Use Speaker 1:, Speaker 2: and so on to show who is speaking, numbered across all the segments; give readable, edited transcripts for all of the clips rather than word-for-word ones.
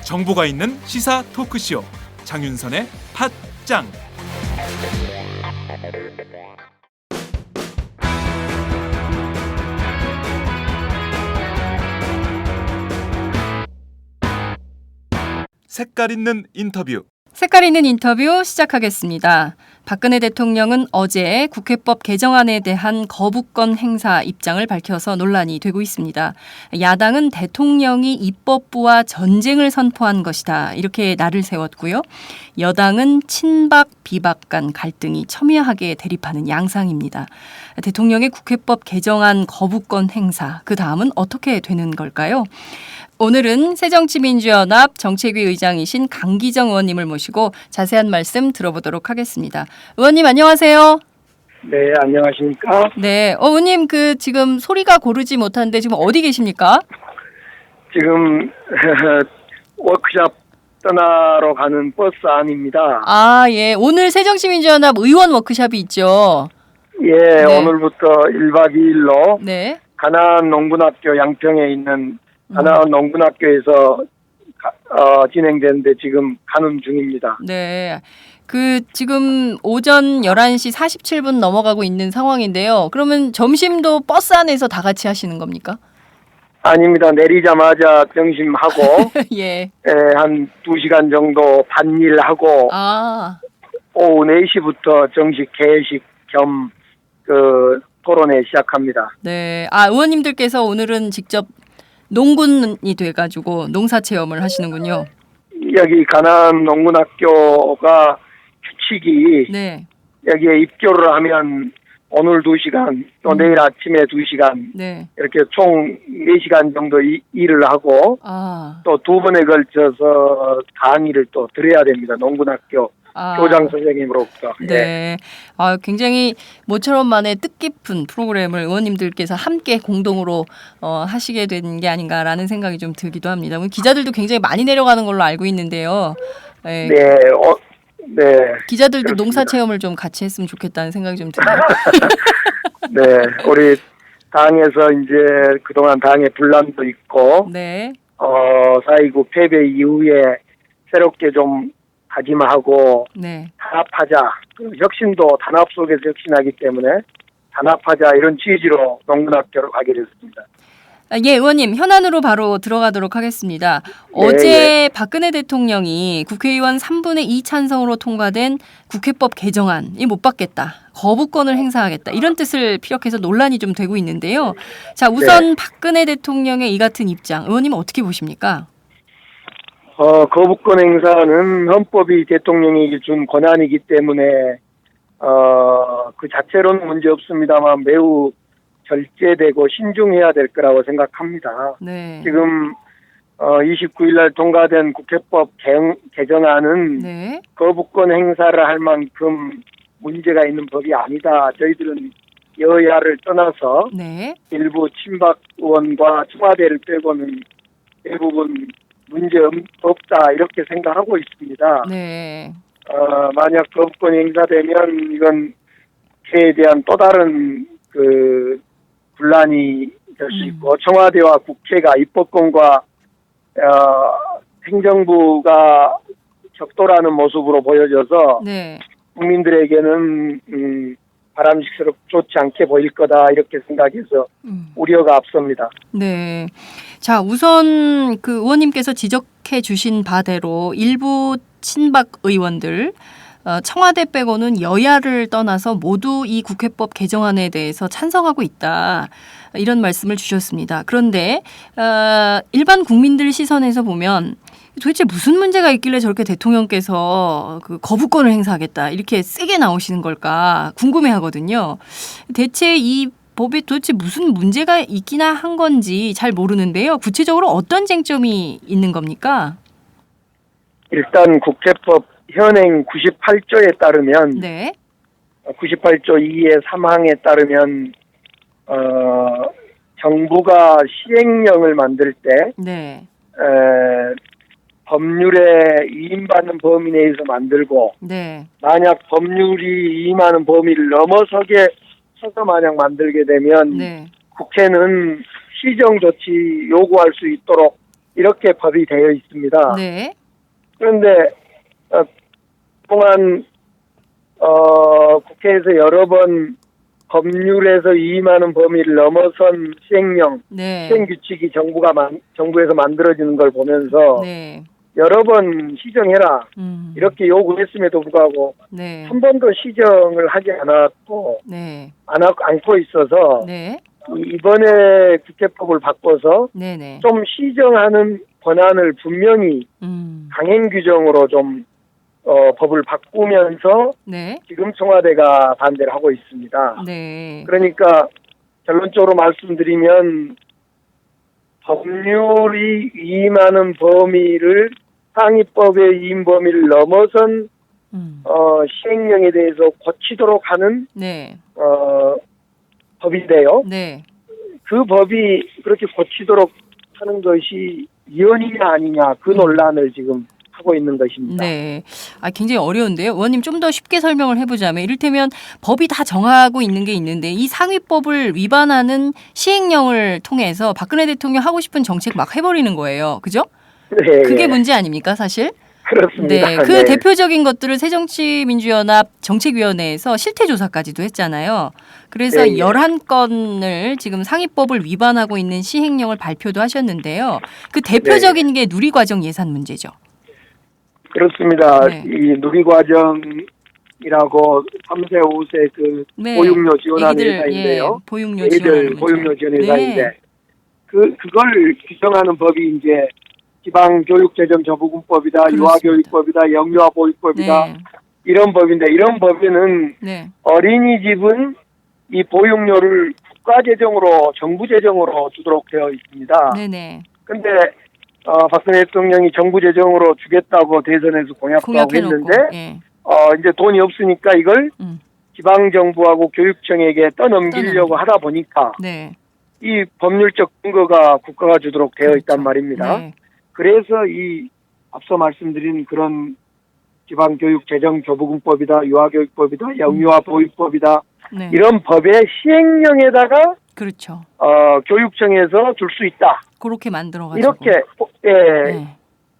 Speaker 1: 정보가 있는 시사 토크쇼 장윤선의 팟짱. 색깔 있는 인터뷰.
Speaker 2: 색깔 있는 인터뷰 시작하겠습니다. 박근혜 대통령은 어제 국회법 개정안에 대한 거부권 행사 입장을 밝혀서 논란이 되고 있습니다. 야당은 대통령이 입법부와 전쟁을 선포한 것이다, 이렇게 날을 세웠고요. 여당은 친박, 비박 간 갈등이 첨예하게 대립하는 양상입니다. 대통령의 국회법 개정안 거부권 행사, 그 다음은 어떻게 되는 걸까요? 오늘은 새정치민주연합 정책위 의장이신 강기정 의원님을 모시고 자세한 말씀 들어보도록 하겠습니다. 의원님 안녕하세요.
Speaker 3: 네, 안녕하십니까?
Speaker 2: 네, 의원님 지금 소리가 고르지 못하는데 지금 어디 계십니까?
Speaker 3: 지금 워크숍 떠나러 가는 버스 안입니다.
Speaker 2: 아, 예. 오늘 새정치민주연합 의원 워크숍이 있죠.
Speaker 3: 예,
Speaker 2: 네.
Speaker 3: 오늘부터 1박 2일로
Speaker 2: 네.
Speaker 3: 가나안 농군학교 양평에 있는 가나안 농군학교에서 진행되는데 지금 가는 중입니다.
Speaker 2: 네. 지금 오전 11시 47분 넘어가고 있는 상황인데요. 그러면 점심도 버스 안에서 다 같이 하시는 겁니까?
Speaker 3: 아닙니다. 내리자마자 점심하고
Speaker 2: 예.
Speaker 3: 한 2시간 정도 반일하고
Speaker 2: 아.
Speaker 3: 오후 4시부터 정식 개식 겸 토론회 시작합니다.
Speaker 2: 네. 아, 의원님들께서 오늘은 직접 농군이 돼가지고 농사체험을 하시는군요.
Speaker 3: 여기 가나안 농군학교가 규칙이
Speaker 2: 네.
Speaker 3: 여기에 입교를 하면 오늘 2시간 또 내일 아침에 2시간
Speaker 2: 네.
Speaker 3: 이렇게 총 4시간 정도 일을 하고 또 2번에 걸쳐서 강의를 또 들어야 됩니다. 농군학교 교장 선생님으로부터.
Speaker 2: 네.
Speaker 3: 예.
Speaker 2: 굉장히 모처럼 만에 뜻깊은 프로그램을 의원님들께서 함께 공동으로 하시게 된 게 아닌가라는 생각이 좀 들기도 합니다. 기자들도 굉장히 많이 내려가는 걸로 알고 있는데요. 네.
Speaker 3: 네. 네.
Speaker 2: 기자들도
Speaker 3: 그렇습니다.
Speaker 2: 농사 체험을 좀 같이 했으면 좋겠다는 생각이 좀 드네요.
Speaker 3: 네. 우리 당에서 이제 그동안 당의 분란도 있고
Speaker 2: 네.
Speaker 3: 4.29 패배 이후에 새롭게 좀 다짐하고
Speaker 2: 네.
Speaker 3: 단합하자. 혁신도 단합 속에서 혁신하기 때문에 단합하자 이런 취지로 농군학교로 가게 됐습니다.
Speaker 2: 예, 의원님 현안으로 바로 들어가도록 하겠습니다. 어제 박근혜 대통령이 국회의원 3분의 2 찬성으로 통과된 국회법 개정안이 못 받겠다, 거부권을 행사하겠다, 이런 뜻을 피력해서 논란이 좀 되고 있는데요. 자, 우선 박근혜 대통령의 이 같은 입장, 의원님은 어떻게 보십니까?
Speaker 3: 거부권 행사는 헌법이 대통령에게 준 권한이기 때문에 그 자체로는 문제 없습니다만 매우 절제되고 신중해야 될 거라고 생각합니다.
Speaker 2: 네.
Speaker 3: 지금 29일 날 통과된 국회법 개정안은
Speaker 2: 네.
Speaker 3: 거부권 행사를 할 만큼 문제가 있는 법이 아니다. 저희들은 여야를 떠나서
Speaker 2: 네.
Speaker 3: 일부 친박 의원과 청와대를 빼고는 대부분 문제 없다 이렇게 생각하고 있습니다.
Speaker 2: 네.
Speaker 3: 만약 거부권이 행사되면 이건 국회에 대한 또 다른 분란이 될 수 있고 청와대와 국회가 입법권과 행정부가 격돌하는 모습으로 보여져서
Speaker 2: 네.
Speaker 3: 국민들에게는 바람직스럽고 좋지 않게 보일 거다 이렇게 생각해서 우려가 앞섭니다.
Speaker 2: 네. 자, 우선 의원님께서 지적해 주신 바대로 일부 친박 의원들, 청와대 빼고는 여야를 떠나서 모두 이 국회법 개정안에 대해서 찬성하고 있다, 이런 말씀을 주셨습니다. 그런데 일반 국민들 시선에서 보면 도대체 무슨 문제가 있길래 저렇게 대통령께서 거부권을 행사하겠다 이렇게 세게 나오시는 걸까 궁금해하거든요. 대체 이 법에 도대체 무슨 문제가 있기나 한 건지 잘 모르는데요. 구체적으로 어떤 쟁점이 있는 겁니까?
Speaker 3: 일단 국회법 현행 98조에 따르면
Speaker 2: 네.
Speaker 3: 98조 2의 3항에 따르면 정부가 시행령을 만들 때
Speaker 2: 네.
Speaker 3: 법률에 위임받는 범위 내에서 만들고
Speaker 2: 네.
Speaker 3: 만약 법률이 위임하는 범위를 넘어서서 만약 만들게 되면
Speaker 2: 네.
Speaker 3: 국회는 시정 조치 요구할 수 있도록 이렇게 법이 되어 있습니다.
Speaker 2: 네.
Speaker 3: 그런데 그동안 국회에서 여러 번 법률에서 위임하는 범위를 넘어선 시행령,
Speaker 2: 네.
Speaker 3: 시행규칙이 정부에서 만들어지는 걸 보면서
Speaker 2: 네.
Speaker 3: 여러 번 시정해라 이렇게 요구했음에도 불구하고
Speaker 2: 네.
Speaker 3: 한 번도 시정을 하지 않았고
Speaker 2: 네.
Speaker 3: 않고 있어서
Speaker 2: 네.
Speaker 3: 이번에 국회법을 바꿔서
Speaker 2: 네네.
Speaker 3: 좀 시정하는 권한을 분명히 강행 규정으로 좀 법을 바꾸면서
Speaker 2: 네.
Speaker 3: 지금 청와대가 반대를 하고 있습니다.
Speaker 2: 네.
Speaker 3: 그러니까 결론적으로 말씀드리면 법률이 위임하는 범위를 상위법의 위임 범위를 넘어선 시행령에 대해서 고치도록 하는
Speaker 2: 네.
Speaker 3: 법인데요.
Speaker 2: 네.
Speaker 3: 그 법이 그렇게 고치도록 하는 것이 위헌이냐 아니냐 그 논란을 지금 하고 있는 것입니다.
Speaker 2: 네. 굉장히 어려운데요. 의원님 좀 더 쉽게 설명을 해보자면 이를테면 법이 다 정하고 있는 게 있는데 이 상위법을 위반하는 시행령을 통해서 박근혜 대통령 하고 싶은 정책 막 해버리는 거예요. 그죠?
Speaker 3: 네,
Speaker 2: 그게 문제 아닙니까 사실?
Speaker 3: 그렇습니다.
Speaker 2: 네. 그
Speaker 3: 네.
Speaker 2: 대표적인 것들을 새정치민주연합 정책위원회에서 실태조사까지도 했잖아요. 그래서
Speaker 3: 네, 네.
Speaker 2: 11건을 지금 상위법을 위반하고 있는 시행령을 발표도 하셨는데요. 그 대표적인 게 누리과정 예산 문제죠.
Speaker 3: 그렇습니다.
Speaker 2: 네.
Speaker 3: 이 누리과정이라고 3세, 5세 그
Speaker 2: 네.
Speaker 3: 보육료 지원하는
Speaker 2: 애기들,
Speaker 3: 회사인데요.
Speaker 2: 보육료
Speaker 3: 애들
Speaker 2: 지원하는 문제.
Speaker 3: 보육료 지원 회사인데
Speaker 2: 네.
Speaker 3: 그걸 규정하는 법이 이제 지방교육재정저부금법이다,
Speaker 2: 그렇습니다.
Speaker 3: 유아교육법이다, 영유아보육법이다
Speaker 2: 네.
Speaker 3: 이런 법인데 이런 법에는
Speaker 2: 네.
Speaker 3: 어린이집은 이 보육료를 국가재정으로 정부재정으로 주도록 되어 있습니다.
Speaker 2: 네네.
Speaker 3: 근데 박근혜 대통령이 정부재정으로 주겠다고 대선에서 공약도 하고
Speaker 2: 공약해놓고.
Speaker 3: 했는데
Speaker 2: 예.
Speaker 3: 이제 돈이 없으니까 이걸 지방정부하고 교육청에게 떠넘기려고 하다 보니까
Speaker 2: 네.
Speaker 3: 이 법률적 근거가 국가가 주도록 되어
Speaker 2: 그렇죠.
Speaker 3: 있단 말입니다.
Speaker 2: 네.
Speaker 3: 그래서 이 앞서 말씀드린 그런 지방교육재정교부금법이다, 유아교육법이다, 영유아보육법이다
Speaker 2: 네.
Speaker 3: 이런 법의 시행령에다가
Speaker 2: 그렇죠.
Speaker 3: 교육청에서 줄 수 있다.
Speaker 2: 그렇게 만들어가지고.
Speaker 3: 이렇게
Speaker 2: 네.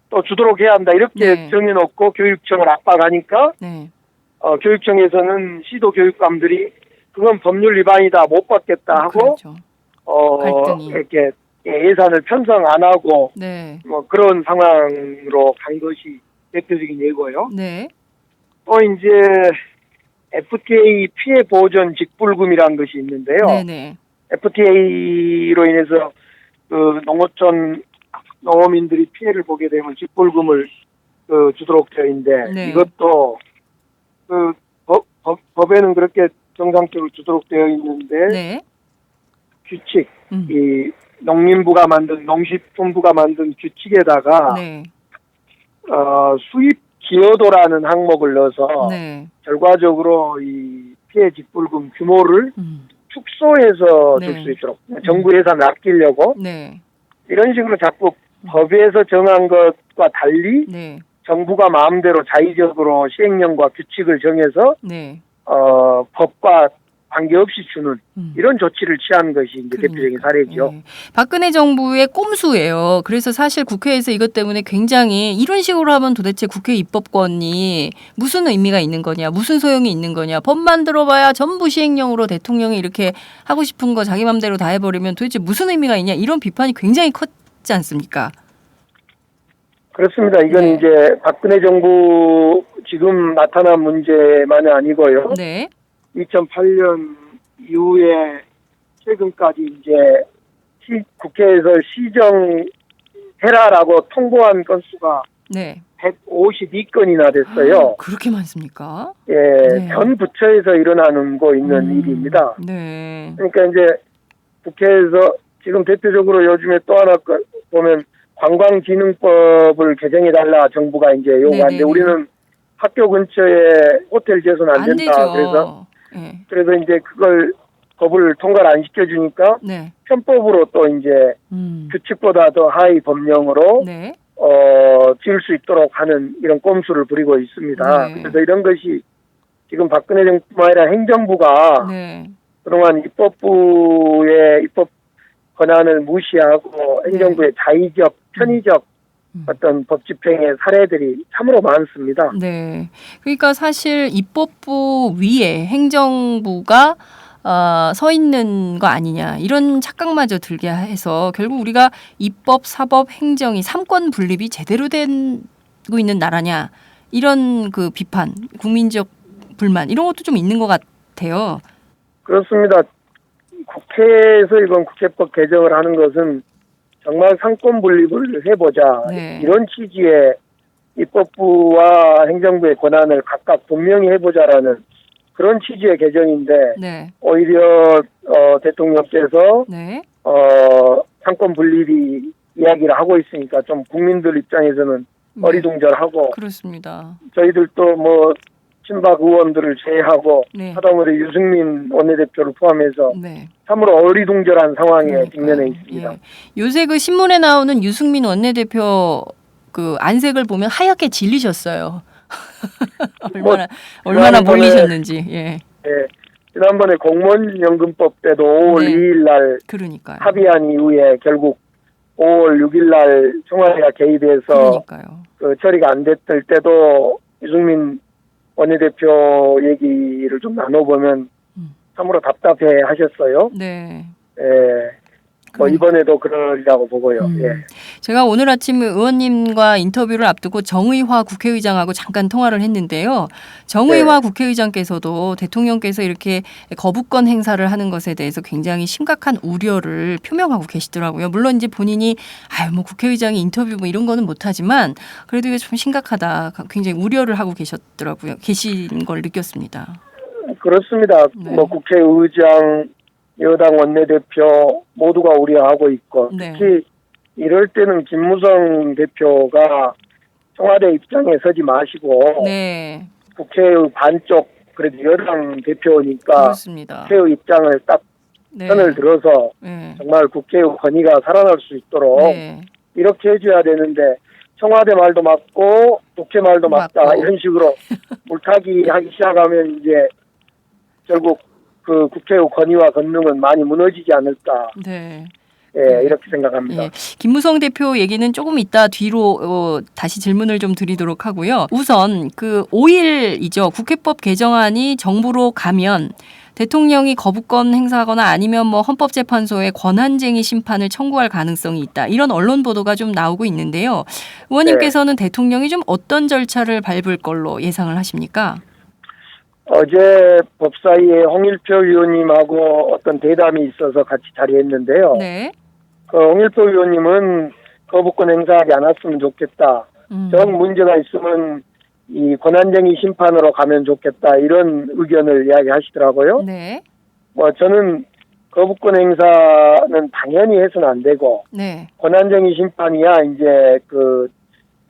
Speaker 3: 또 주도록 해야 한다. 이렇게
Speaker 2: 네.
Speaker 3: 정해놓고 교육청을 압박하니까
Speaker 2: 네.
Speaker 3: 교육청에서는 시도교육감들이 그건 법률 위반이다 못 받겠다 하고
Speaker 2: 그렇죠. 갈등이.
Speaker 3: 이렇게 예산을 편성 안 하고
Speaker 2: 네.
Speaker 3: 뭐 그런 상황으로 간 것이 대표적인 예고요.
Speaker 2: 네.
Speaker 3: 또 이제 FTA 피해 보전 직불금이라는 것이 있는데요.
Speaker 2: 네네.
Speaker 3: FTA로 인해서 그 농어촌 농어민들이 피해를 보게 되면 직불금을 주도록 되어 있는데
Speaker 2: 네.
Speaker 3: 이것도 그 법에는 그렇게 정상적으로 주도록 되어 있는데
Speaker 2: 네.
Speaker 3: 규칙 이 농림부가 만든 농식품부가 만든 규칙에다가
Speaker 2: 네.
Speaker 3: 수입 기여도라는 항목을 넣어서
Speaker 2: 네.
Speaker 3: 결과적으로 이 피해 직불금 규모를
Speaker 2: 음.
Speaker 3: 축소해서
Speaker 2: 네.
Speaker 3: 줄 수 있도록 정부 예산을 아끼려고
Speaker 2: 네.
Speaker 3: 이런 식으로 자꾸 법에서 정한 것과 달리
Speaker 2: 네.
Speaker 3: 정부가 마음대로 자의적으로 시행령과 규칙을 정해서
Speaker 2: 네.
Speaker 3: 법과 관계없이 주는 이런 조치를 취하는 것이 이제 대표적인 사례죠.
Speaker 2: 네. 박근혜 정부의 꼼수예요. 그래서 사실 국회에서 이것 때문에 굉장히 이런 식으로 하면 도대체 국회 입법권이 무슨 의미가 있는 거냐, 무슨 소용이 있는 거냐, 법 만들어봐야 전부 시행령으로 대통령이 이렇게 하고 싶은 거 자기 맘대로 다 해버리면 도대체 무슨 의미가 있냐 이런 비판이 굉장히 컸지 않습니까?
Speaker 3: 그렇습니다. 이건
Speaker 2: 네.
Speaker 3: 이제 박근혜 정부 지금 나타난 문제만이 아니고요.
Speaker 2: 네.
Speaker 3: 2008년 이후에 최근까지 이제 국회에서 시정해라라고 통보한 건수가
Speaker 2: 네.
Speaker 3: 152건이나 됐어요.
Speaker 2: 그렇게 많습니까?
Speaker 3: 예,
Speaker 2: 네.
Speaker 3: 전 부처에서 일어나고 있는 일입니다.
Speaker 2: 네.
Speaker 3: 그러니까 이제 국회에서 지금 대표적으로 요즘에 또 하나 보면 관광진흥법을 개정해달라 정부가 이제 요구하는데
Speaker 2: 네네네.
Speaker 3: 우리는 학교 근처에 호텔 지어서는 안
Speaker 2: 안
Speaker 3: 된다.
Speaker 2: 되죠. 네.
Speaker 3: 그래서 이제 그걸 법을 통과를 안 시켜주니까
Speaker 2: 네.
Speaker 3: 편법으로 또 이제 규칙보다 더 하위 법령으로
Speaker 2: 네.
Speaker 3: 지을 수 있도록 하는 이런 꼼수를 부리고 있습니다.
Speaker 2: 네.
Speaker 3: 그래서 이런 것이 지금 박근혜 정부뿐만 아니라 행정부가
Speaker 2: 네.
Speaker 3: 그동안 입법부의 입법 권한을 무시하고 행정부의 자의적, 편의적 어떤 법 집행의 사례들이 참으로 많습니다.
Speaker 2: 네. 그러니까 사실 입법부 위에 행정부가 서 있는 거 아니냐 이런 착각마저 들게 해서 결국 우리가 입법, 사법, 행정이 삼권 분립이 제대로 되고 있는 나라냐 이런 그 비판, 국민적 불만 이런 것도 좀 있는 것 같아요.
Speaker 3: 그렇습니다. 국회에서 이번 국회법 개정을 하는 것은 정말 상권 분립을 해보자
Speaker 2: 네.
Speaker 3: 이런 취지의 입법부와 행정부의 권한을 각각 분명히 해보자라는 그런 취지의 개정인데
Speaker 2: 네.
Speaker 3: 오히려 대통령께서
Speaker 2: 네.
Speaker 3: 상권 분립이 이야기를 하고 있으니까 좀 국민들 입장에서는
Speaker 2: 네.
Speaker 3: 어리둥절하고
Speaker 2: 그렇습니다.
Speaker 3: 저희들도 뭐 친박 의원들을 제외하고
Speaker 2: 네.
Speaker 3: 하다못해 유승민 원내대표를 포함해서
Speaker 2: 네.
Speaker 3: 참으로 어리둥절한 상황에
Speaker 2: 그러니까요.
Speaker 3: 직면해 있습니다.
Speaker 2: 예. 요새 그 신문에 나오는 유승민 원내대표 그 안색을 보면 하얗게 질리셨어요. 얼마나
Speaker 3: 지난번에-
Speaker 2: 몰리셨는지. 예.
Speaker 3: 예, 지난번에 공무원연금법 때도 5월
Speaker 2: 네.
Speaker 3: 2일 날
Speaker 2: 그러니까요.
Speaker 3: 합의한 이후에 결국 5월 6일 날 청와대가 개입해서
Speaker 2: 그러니까요.
Speaker 3: 그 처리가 안 됐을 때도 유승민 원내대표 얘기를 좀 나눠보면 참으로 답답해 하셨어요.
Speaker 2: 네.
Speaker 3: 예. 뭐 이번에도 그러리라고 보고요. 예.
Speaker 2: 제가 오늘 아침 의원님과 인터뷰를 앞두고 정의화 국회의장하고 잠깐 통화를 했는데요. 정의화 국회의장께서도 대통령께서 이렇게 거부권 행사를 하는 것에 대해서 굉장히 심각한 우려를 표명하고 계시더라고요. 물론 이제 본인이 뭐 국회의장이 인터뷰 뭐 이런 거는 못하지만 그래도 이게 좀 심각하다. 굉장히 우려를 하고 계셨더라고요. 계신 걸 느꼈습니다.
Speaker 3: 그렇습니다.
Speaker 2: 네.
Speaker 3: 뭐 국회의장, 여당 원내대표 모두가 우려하고 있고
Speaker 2: 네.
Speaker 3: 특히 이럴 때는 김무성 대표가 청와대 입장에 서지 마시고
Speaker 2: 네.
Speaker 3: 국회의 반쪽 그래도 여당 대표니까
Speaker 2: 그렇습니다.
Speaker 3: 국회의 입장을 딱
Speaker 2: 네.
Speaker 3: 편을 들어서
Speaker 2: 네.
Speaker 3: 정말 국회의 권위가 살아날 수 있도록
Speaker 2: 네.
Speaker 3: 이렇게 해줘야 되는데 청와대 말도 맞고 국회 말도 맞다
Speaker 2: 맞고.
Speaker 3: 이런 식으로 물타기 하기 시작하면 이제 결국 그 국회의 권위와 권능은 많이 무너지지 않을까
Speaker 2: 네.
Speaker 3: 예, 이렇게 생각합니다.
Speaker 2: 예. 김무성 대표 얘기는 조금 이따 뒤로 다시 질문을 좀 드리도록 하고요. 우선 그 5일이죠. 국회법 개정안이 정부로 가면 대통령이 거부권 행사하거나 아니면 뭐 헌법재판소에 권한쟁의 심판을 청구할 가능성이 있다. 이런 언론 보도가 좀 나오고 있는데요. 의원님께서는 대통령이 좀 어떤 절차를 밟을 걸로 예상을 하십니까?
Speaker 3: 어제 법사위에 홍일표 의원님하고 어떤 대담이 있어서 같이 자리했는데요.
Speaker 2: 네.
Speaker 3: 그 홍일표 의원님은 거부권 행사하지 않았으면 좋겠다. 정 문제가 있으면 이 권한쟁의 심판으로 가면 좋겠다. 이런 의견을 이야기하시더라고요.
Speaker 2: 네.
Speaker 3: 뭐 저는 거부권 행사는 당연히 해서는 안 되고
Speaker 2: 네.
Speaker 3: 권한쟁의 심판이야 이제 그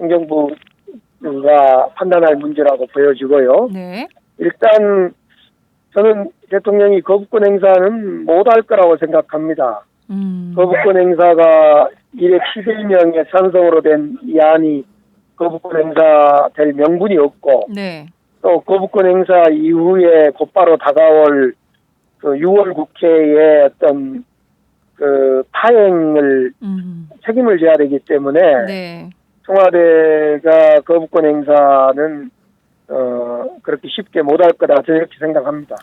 Speaker 3: 행정부가 판단할 문제라고 보여지고요.
Speaker 2: 네.
Speaker 3: 일단 저는 대통령이 거부권 행사는 못할 거라고 생각합니다. 거부권 행사가 211명의 찬성으로 된 이 안이 거부권 행사 될 명분이 없고
Speaker 2: 네.
Speaker 3: 또 거부권 행사 이후에 곧바로 다가올 그 6월 국회의 어떤 그 파행을 책임을 져야 되기 때문에
Speaker 2: 네.
Speaker 3: 청와대가 거부권 행사는 그렇게 쉽게 못할 거다 저는 이렇게 생각합니다.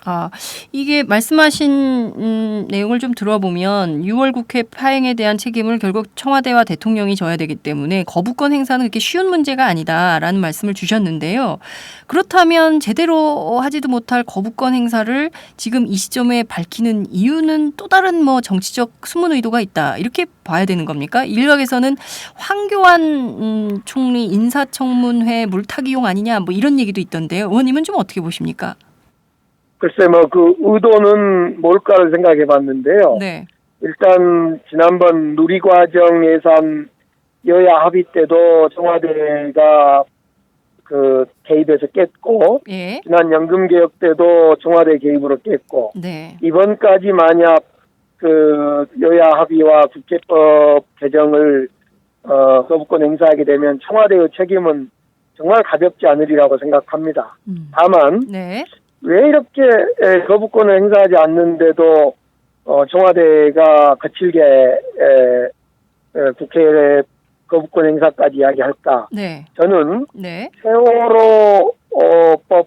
Speaker 2: 이게 말씀하신 내용을 좀 들어보면 6월 국회 파행에 대한 책임을 결국 청와대와 대통령이 져야 되기 때문에 거부권 행사는 그렇게 쉬운 문제가 아니다라는 말씀을 주셨는데요. 그렇다면 제대로 하지도 못할 거부권 행사를 지금 이 시점에 밝히는 이유는 또 다른 뭐 정치적 숨은 의도가 있다. 이렇게 봐야 되는 겁니까? 일각에서는 황교안 총리 인사청문회 물타기용 아니냐 뭐 이런 얘기도 있던데요. 의원님은 좀 어떻게 보십니까?
Speaker 3: 글쎄 뭐 그 의도는 뭘까를 생각해 봤는데요.
Speaker 2: 네.
Speaker 3: 일단 지난번 누리과정 예산 여야 합의 때도 청와대가 그 개입해서 깼고
Speaker 2: 예.
Speaker 3: 지난 연금개혁 때도 청와대 개입으로 깼고
Speaker 2: 네.
Speaker 3: 이번까지 만약 그 여야 합의와 국회법 개정을 거부권 행사하게 되면 청와대의 책임은 정말 가볍지 않으리라고 생각합니다. 다만
Speaker 2: 네.
Speaker 3: 왜 이렇게 거부권을 행사하지 않는데도 청와대가 거칠게 국회 거부권 행사까지 이야기할까?
Speaker 2: 네.
Speaker 3: 저는
Speaker 2: 네.
Speaker 3: 세월호법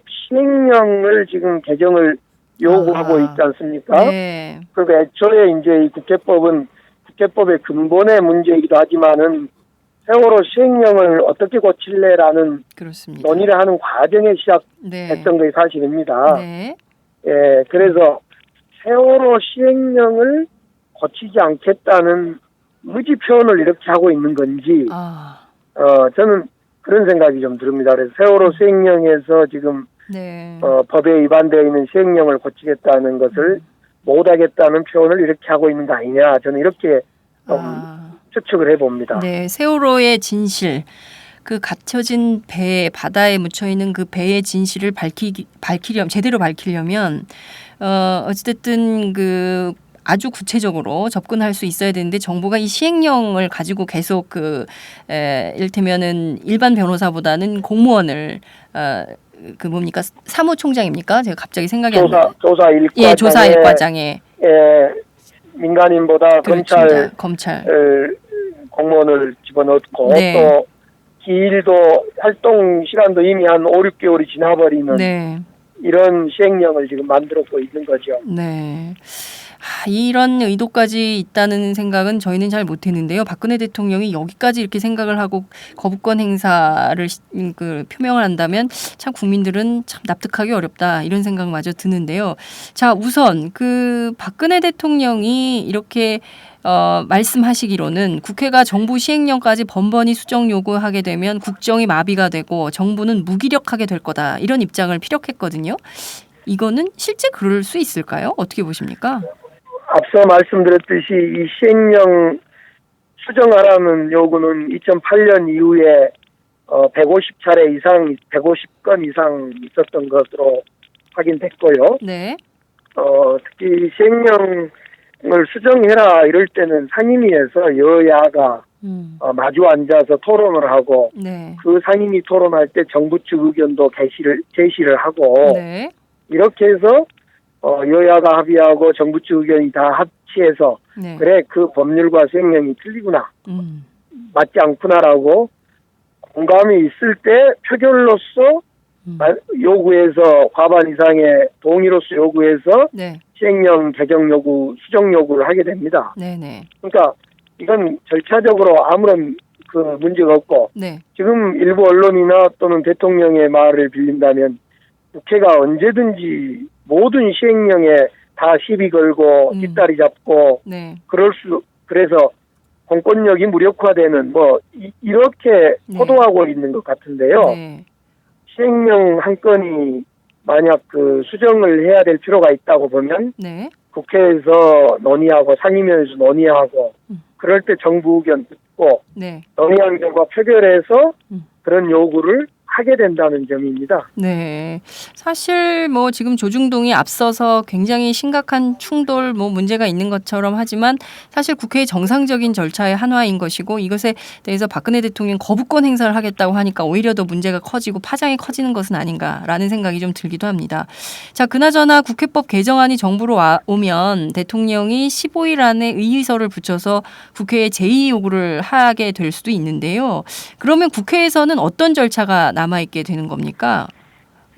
Speaker 3: 시행령을 지금 개정을 요구하고 있지 않습니까?
Speaker 2: 네.
Speaker 3: 그러니까 애초에 이제 이 국회법의 근본의 문제이기도 하지만은 세월호 시행령을 어떻게 고칠래라는
Speaker 2: 그렇습니다.
Speaker 3: 논의를 하는 과정에 시작했던
Speaker 2: 네.
Speaker 3: 게 사실입니다.
Speaker 2: 네.
Speaker 3: 예, 그래서 세월호 시행령을 고치지 않겠다는 무지 표현을 이렇게 하고 있는 건지, 저는 그런 생각이 좀 듭니다. 그래서 세월호 시행령에서 지금
Speaker 2: 네.
Speaker 3: 법에 위반되어 있는 시행령을 고치겠다는 것을 못하겠다는 표현을 이렇게 하고 있는 거 아니냐, 저는 이렇게 추측을 해봅니다.
Speaker 2: 네, 세월호의 진실, 그 갇혀진 배, 바다에 묻혀 있는 그 배의 진실을 제대로 밝히려면 어찌됐든 그 아주 구체적으로 접근할 수 있어야 되는데 정부가 이 시행령을 가지고 계속 이를테면은 일반 변호사보다는 공무원을 그 뭡니까 사무총장입니까? 제가 갑자기 생각이 안 나요. 조사 일과장에
Speaker 3: 민간인보다
Speaker 2: 검찰
Speaker 3: 공무원을 집어넣고
Speaker 2: 네.
Speaker 3: 또 기일도 활동 시간도 이미 한 5, 6개월이 지나버리는
Speaker 2: 네.
Speaker 3: 이런 시행령을 지금 만들었고 있는 거죠.
Speaker 2: 네. 이런 의도까지 있다는 생각은 저희는 잘 못했는데요. 박근혜 대통령이 여기까지 이렇게 생각을 하고 거부권 행사를 표명을 한다면 참 국민들은 참 납득하기 어렵다 이런 생각마저 드는데요. 자, 우선 그 박근혜 대통령이 이렇게 말씀하시기로는 국회가 정부 시행령까지 번번이 수정 요구하게 되면 국정이 마비가 되고 정부는 무기력하게 될 거다 이런 입장을 피력했거든요. 이거는 실제 그럴 수 있을까요? 어떻게 보십니까?
Speaker 3: 앞서 말씀드렸듯이 이 시행령 수정하라는 요구는 2008년 이후에 150차례 이상, 150건 이상 있었던 것으로 확인됐고요.
Speaker 2: 네.
Speaker 3: 특히 시행령을 수정해라 이럴 때는 상임위에서 여야가 마주 앉아서 토론을 하고
Speaker 2: 네.
Speaker 3: 그 상임위 토론할 때 정부 측 의견도 제시를 하고
Speaker 2: 네.
Speaker 3: 이렇게 해서 여야가 합의하고 정부 측 의견이 다 합치해서
Speaker 2: 네.
Speaker 3: 그래 그 법률과 시행령이 틀리구나 맞지 않구나라고 공감이 있을 때 표결로서 요구해서 과반 이상의 동의로서 요구해서
Speaker 2: 네.
Speaker 3: 시행령 개정 요구 수정 요구를 하게 됩니다.
Speaker 2: 네네.
Speaker 3: 그러니까 이건 절차적으로 아무런 그 문제가 없고
Speaker 2: 네.
Speaker 3: 지금 일부 언론이나 또는 대통령의 말을 빌린다면 국회가 언제든지 모든 시행령에 다 시비 걸고 뒷다리 잡고
Speaker 2: 네.
Speaker 3: 그래서 공권력이 무력화되는 이렇게 호도하고 있는 것 같은데요.
Speaker 2: 네.
Speaker 3: 시행령 한 건이 만약 그 수정을 해야 될 필요가 있다고 보면
Speaker 2: 네.
Speaker 3: 국회에서 논의하고 상임위에서 논의하고 그럴 때 정부 의견 듣고
Speaker 2: 네.
Speaker 3: 논의한 결과 표결해서 그런 요구를 하게 된다는 점입니다.
Speaker 2: 네. 사실 지금 조중동이 앞서서 굉장히 심각한 충돌 문제가 있는 것처럼 하지만 사실 국회의 정상적인 절차의 한화인 것이고 이것에 대해서 박근혜 대통령 거부권 행사를 하겠다고 하니까 오히려 더 문제가 커지고 파장이 커지는 것은 아닌가라는 생각이 좀 들기도 합니다. 자, 그나저나 국회법 개정안이 정부로 오면 대통령이 15일 안에 의의서를 붙여서 국회에 제의 요구를 하게 될 수도 있는데요. 그러면 국회에서는 어떤 절차가 남아있게 되는 겁니까?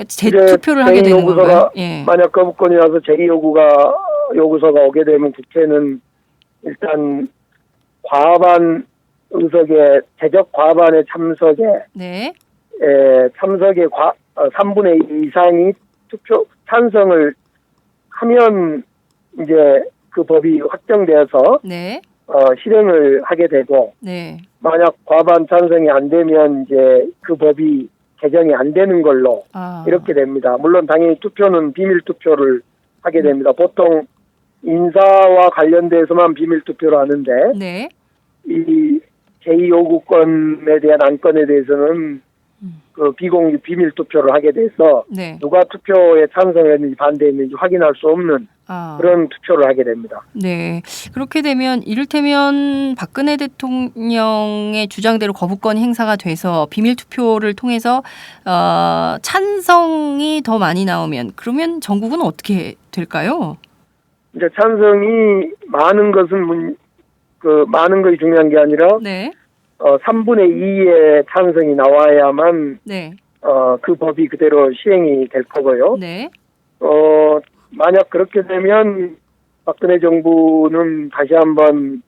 Speaker 2: 재투표를 하게 되는 건가요? 예.
Speaker 3: 만약 거부권이 나서 요구서가 오게 되면 국회는 일단 과반 의석의 제적 과반의 참석에
Speaker 2: 네.
Speaker 3: 참석의 3분의 2 이상이 찬성을 하면 이제 그 법이 확정되어서
Speaker 2: 네.
Speaker 3: 실행을 하게 되고
Speaker 2: 네.
Speaker 3: 만약 과반 찬성이 안 되면 이제 그 법이 개정이 안 되는 걸로 이렇게 됩니다. 물론 당연히 투표는 비밀 투표를 하게 됩니다. 보통 인사와 관련돼서만 비밀 투표를 하는데
Speaker 2: 네.
Speaker 3: 이 제2 요구권에 대한 안건에 대해서는 그 비공개 비밀 투표를 하게 돼서
Speaker 2: 네.
Speaker 3: 누가 투표에 찬성했는지 반대했는지 확인할 수 없는
Speaker 2: 아.
Speaker 3: 그런 투표를 하게 됩니다.
Speaker 2: 네. 그렇게 되면 이를테면 박근혜 대통령의 주장대로 거부권 행사가 돼서 비밀 투표를 통해서 찬성이 더 많이 나오면 그러면 전국은 어떻게 될까요?
Speaker 3: 이제 찬성이 많은 것은 많은 것이 중요한 게 아니라
Speaker 2: 네.
Speaker 3: 3분의 2의 찬성이 나와야만
Speaker 2: 네.
Speaker 3: 그 법이 그대로 시행이 될 거고요.
Speaker 2: 네.
Speaker 3: 만약 그렇게 되면 박근혜 정부는 다시 한번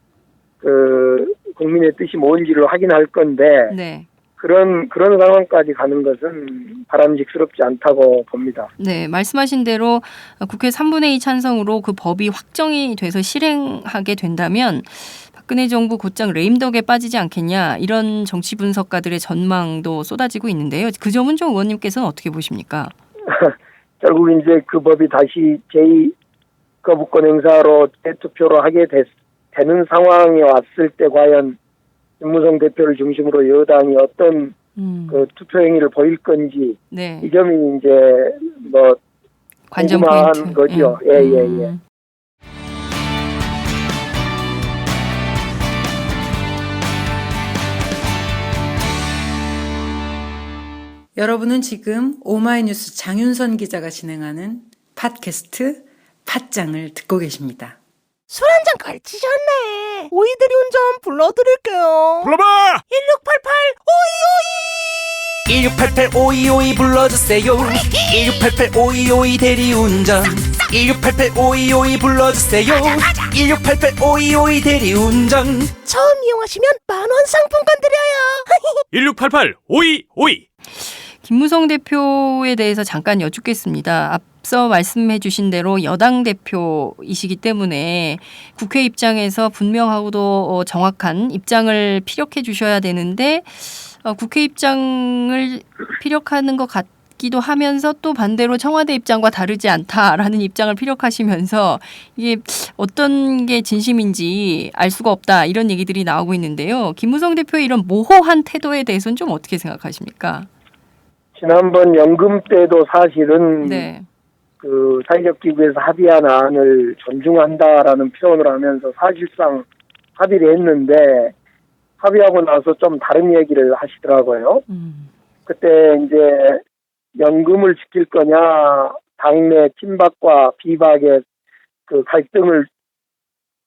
Speaker 3: 그 국민의 뜻이 뭔지를 확인할 건데
Speaker 2: 네.
Speaker 3: 그런 상황까지 가는 것은 바람직스럽지 않다고 봅니다.
Speaker 2: 네, 말씀하신 대로 국회 3분의 2 찬성으로 그 법이 확정이 돼서 실행하게 된다면 박근혜 정부 곧장 레임덕에 빠지지 않겠냐 이런 정치 분석가들의 전망도 쏟아지고 있는데요. 그 점은 좀 의원님께서는 어떻게 보십니까?
Speaker 3: 결국 이제 그 법이 다시 제2거부권 행사로 재투표를 하게 되는 상황에 왔을 때 과연 김무성 대표를 중심으로 여당이 어떤 그 투표 행위를 보일 건지
Speaker 2: 네.
Speaker 3: 이 점이 이제 뭐
Speaker 2: 관전
Speaker 3: 궁금한
Speaker 2: 포인트.
Speaker 3: 거죠. 예.
Speaker 4: 여러분은 지금 오마이뉴스 장윤선 기자가 진행하는 팟캐스트 팟짱을 듣고 계십니다.
Speaker 5: 술 한잔 걸치셨네. 오이들이 운전 불러드릴게요.
Speaker 1: 불러봐!
Speaker 5: 1688
Speaker 6: 1688 5252 불러주세요. 1688 5252 대리운전. 1688 5252 불러주세요. 1688 5252 대리운전.
Speaker 5: 처음 이용하시면 10,000원 상품권 드려요.
Speaker 1: 1688 5252.
Speaker 2: 김무성 대표에 대해서 잠깐 여쭙겠습니다. 앞서 말씀해 주신 대로 여당 대표이시기 때문에 국회 입장에서 분명하고도 정확한 입장을 피력해 주셔야 되는데 국회 입장을 피력하는 것 같기도 하면서 또 반대로 청와대 입장과 다르지 않다라는 입장을 피력하시면서 이게 어떤 게 진심인지 알 수가 없다 이런 얘기들이 나오고 있는데요. 김무성 대표의 이런 모호한 태도에 대해서는 좀 어떻게 생각하십니까?
Speaker 3: 지난번 연금 때도 사실은
Speaker 2: 네.
Speaker 3: 그 사회적 기구에서 합의한 안을 존중한다라는 표현을 하면서 사실상 합의를 했는데 합의하고 나서 좀 다른 얘기를 하시더라고요. 그때 이제 연금을 지킬 거냐 당내 친박과 비박의 그 갈등을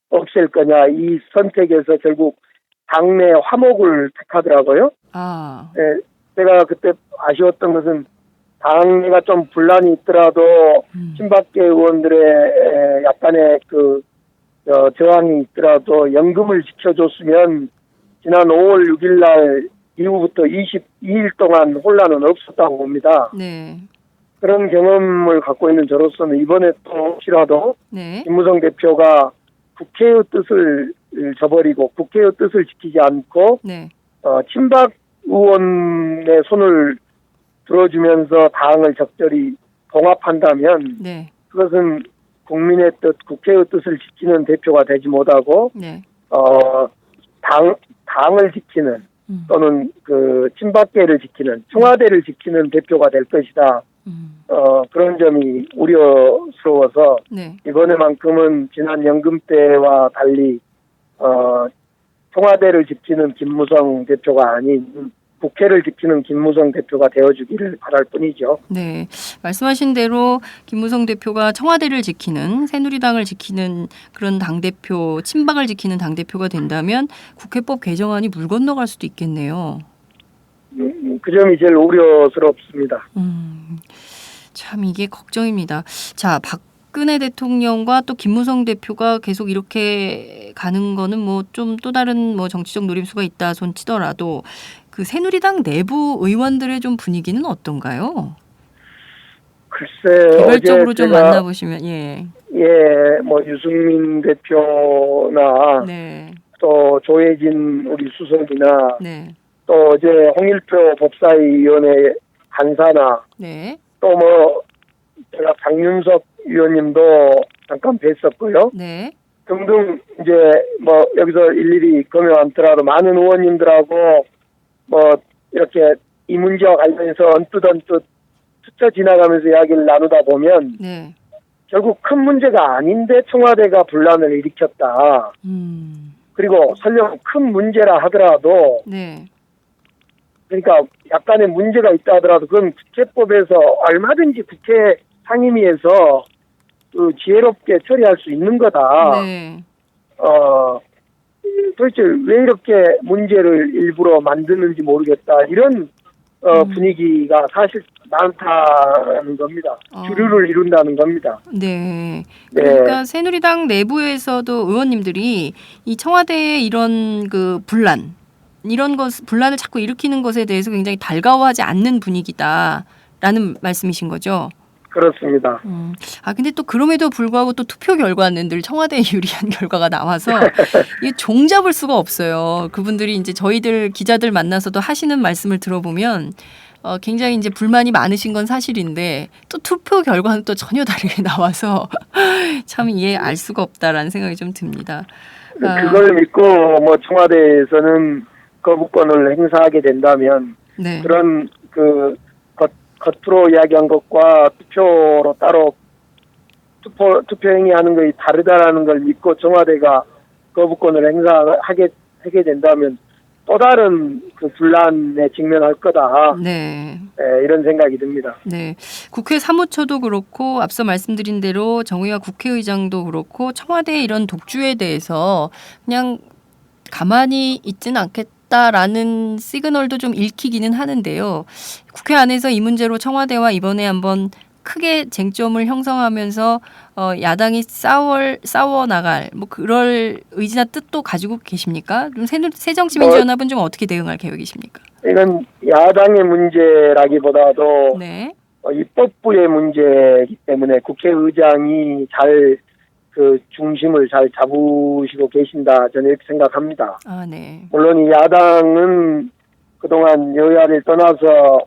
Speaker 3: 없앨 거냐 이 선택에서 결국 당내 화목을 택하더라고요.
Speaker 2: 아.
Speaker 3: 네, 제가 그때 아쉬웠던 것은 당내가 좀 분란이 있더라도 친박계 의원들의 약간의 그 저항이 있더라도 연금을 지켜줬으면 지난 5월 6일 날 이후부터 22일 동안 혼란은 없었다고 봅니다.
Speaker 2: 네.
Speaker 3: 그런 경험을 갖고 있는 저로서는 이번에 또 혹시라도
Speaker 2: 네.
Speaker 3: 김무성 대표가 국회의 뜻을 저버리고 국회의 뜻을 지키지 않고
Speaker 2: 네.
Speaker 3: 친박 의원의 손을 들어주면서 당을 적절히 봉합한다면
Speaker 2: 네.
Speaker 3: 그것은 국민의 뜻, 국회의 뜻을 지키는 대표가 되지 못하고
Speaker 2: 네.
Speaker 3: 당을 지키는 또는 그 친박계를 지키는 청와대를 지키는 대표가 될 것이다. 그런 점이 우려스러워서
Speaker 2: 네.
Speaker 3: 이번에만큼은 지난 연금 때와 달리 청와대를 지키는 김무성 대표가 아닌 국회를 지키는 김무성 대표가 되어주기를 바랄 뿐이죠.
Speaker 2: 네. 말씀하신 대로 김무성 대표가 청와대를 지키는 새누리당을 지키는 그런 당대표, 친박을 지키는 당대표가 된다면 국회법 개정안이 물 건너갈 수도 있겠네요.
Speaker 3: 그 점이 제일 우려스럽습니다.
Speaker 2: 참 이게 걱정입니다. 자, 박근혜 대통령과 또 김무성 대표가 계속 이렇게 가는 거는 뭐 좀 또 다른 뭐 정치적 노림수가 있다 손 치더라도 그 새누리당 내부 의원들의 좀 분위기는 어떤가요?
Speaker 3: 글쎄
Speaker 2: 개별적으로
Speaker 3: 어제
Speaker 2: 좀 만나보시면
Speaker 3: 뭐 유승민 대표나
Speaker 2: 네.
Speaker 3: 또 조혜진 우리 수석이나
Speaker 2: 네.
Speaker 3: 또 어제 홍일표 법사위원회 간사나
Speaker 2: 네.
Speaker 3: 또 뭐 제가 장윤석 위원님도 잠깐 뵀었고요.
Speaker 2: 네.
Speaker 3: 등등 이제 뭐 여기서 일일이 검역 않더라도 많은 의원님들하고 뭐 이렇게 이 문제와 관련해서 언뜻 스쳐 지나가면서 이야기를 나누다 보면
Speaker 2: 네.
Speaker 3: 결국 큰 문제가 아닌데 청와대가 분란을 일으켰다. 그리고 설령 큰 문제라 하더라도
Speaker 2: 네.
Speaker 3: 그러니까 약간의 문제가 있다 하더라도 그건 국회법에서 얼마든지 국회 상임위에서 그 지혜롭게 처리할 수 있는 거다.
Speaker 2: 네.
Speaker 3: 도대체 왜 이렇게 문제를 일부러 만드는지 모르겠다. 이런 분위기가 사실 많다는 겁니다. 주류를 이룬다는 겁니다.
Speaker 2: 네.
Speaker 3: 네.
Speaker 2: 그러니까 새누리당 내부에서도 의원님들이 이 청와대의 이런 그 분란을 자꾸 일으키는 것에 대해서 굉장히 달가워하지 않는 분위기다라는 말씀이신 거죠.
Speaker 3: 그렇습니다.
Speaker 2: 근데 또 그럼에도 불구하고 또 투표 결과는 늘 청와대에 유리한 결과가 나와서 이게 종잡을 수가 없어요. 그분들이 이제 저희들 기자들 만나서도 하시는 말씀을 들어보면 굉장히 이제 불만이 많으신 건 사실인데 또 투표 결과는 또 전혀 다르게 나와서 참 이해 알 수가 없다라는 생각이 좀 듭니다.
Speaker 3: 그걸 믿고 뭐 청와대에서는 거부권을 행사하게 된다면
Speaker 2: 네.
Speaker 3: 그런 그 겉으로 이야기한 것과 투표로 따로 투표 행위하는 것이 다르다라는 걸 믿고 청와대가 거부권을 행사하게 된다면 또 다른 그 분란에 직면할 거다.
Speaker 2: 네.
Speaker 3: 이런 생각이 듭니다.
Speaker 2: 네. 국회 사무처도 그렇고 앞서 말씀드린 대로 정의와 국회의장도 그렇고 청와대의 이런 독주에 대해서 그냥 가만히 있지는 않겠다라는 시그널도 좀 읽히기는 하는데요. 국회 안에서 이 문제로 청와대와 이번에 한번 크게 쟁점을 형성하면서 야당이 싸워 나갈 뭐 그럴 의지나 뜻도 가지고 계십니까? 좀 새정치민주연합은 좀 어떻게 대응할 계획이십니까?
Speaker 3: 이건 야당의 문제라기보다도
Speaker 2: 네.
Speaker 3: 입법부의 문제이기 때문에 국회의장이 잘 그 중심을 잘 잡으시고 계신다 저는 이렇게 생각합니다.
Speaker 2: 네.
Speaker 3: 물론 이 야당은 그동안 여야를 떠나서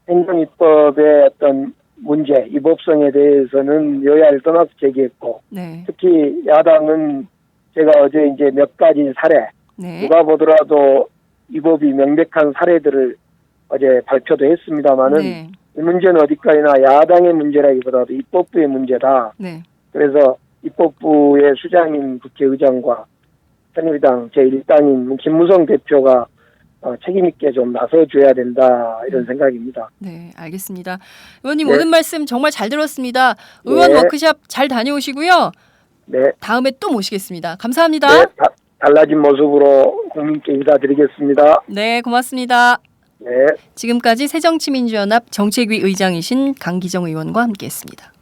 Speaker 3: 행정입법의 어떤 문제, 위법성에 대해서는 여야를 떠나서 제기했고,
Speaker 2: 네.
Speaker 3: 특히 야당은 제가 어제 이제 몇 가지 사례,
Speaker 2: 네.
Speaker 3: 누가 보더라도 위법이 명백한 사례들을 어제 발표도 했습니다만은
Speaker 2: 네.
Speaker 3: 이 문제는 어디까지나 야당의 문제라기보다도 입법부의 문제다.
Speaker 2: 네.
Speaker 3: 그래서 입법부의 수장인 국회의장과 새누리당 제1당인 김무성 대표가 책임 있게 좀 나서줘야 된다 이런 생각입니다.
Speaker 2: 네, 알겠습니다. 의원님
Speaker 3: 네.
Speaker 2: 오늘 말씀 정말 잘 들었습니다. 의원
Speaker 3: 네.
Speaker 2: 워크숍 잘 다녀오시고요.
Speaker 3: 네.
Speaker 2: 다음에 또 모시겠습니다. 감사합니다.
Speaker 3: 네, 달라진 모습으로 국민께 인사드리겠습니다.
Speaker 2: 네, 고맙습니다.
Speaker 3: 네.
Speaker 2: 지금까지 새정치민주연합 정책위 의장이신 강기정 의원과 함께했습니다.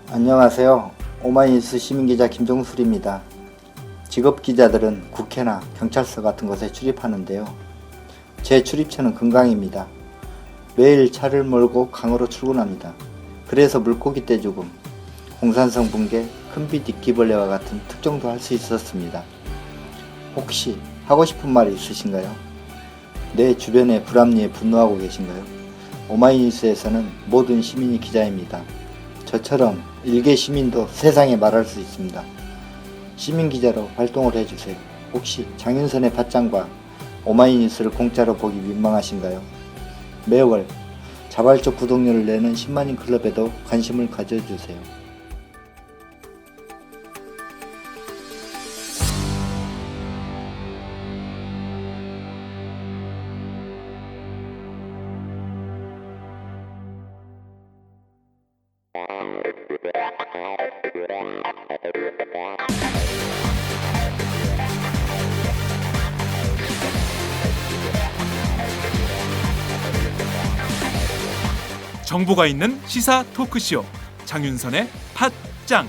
Speaker 7: 안녕하세요. 오마이뉴스 시민기자 김종술입니다. 직업기자들은 국회나 경찰서 같은 곳에 출입하는데요. 제 출입처는 금강입니다. 매일 차를 몰고 강으로 출근합니다. 그래서 물고기 떼죽음, 홍산성 붕괴, 큰빛 이끼벌레와 같은 특종도 할 수 있었습니다. 혹시 하고 싶은 말이 있으신가요? 내 주변의 불합리에 분노하고 계신가요? 오마이뉴스에서는 모든 시민이 기자입니다. 저처럼 일개 시민도 세상에 말할 수 있습니다. 시민기자로 활동을 해주세요. 혹시 장윤선의 팟짱과 오마이뉴스를 공짜로 보기 민망하신가요? 매월 자발적 구독료를 내는 10만인 클럽에도 관심을 가져주세요.
Speaker 1: 정보가 있는 시사 토크쇼 장윤선의 팟짱.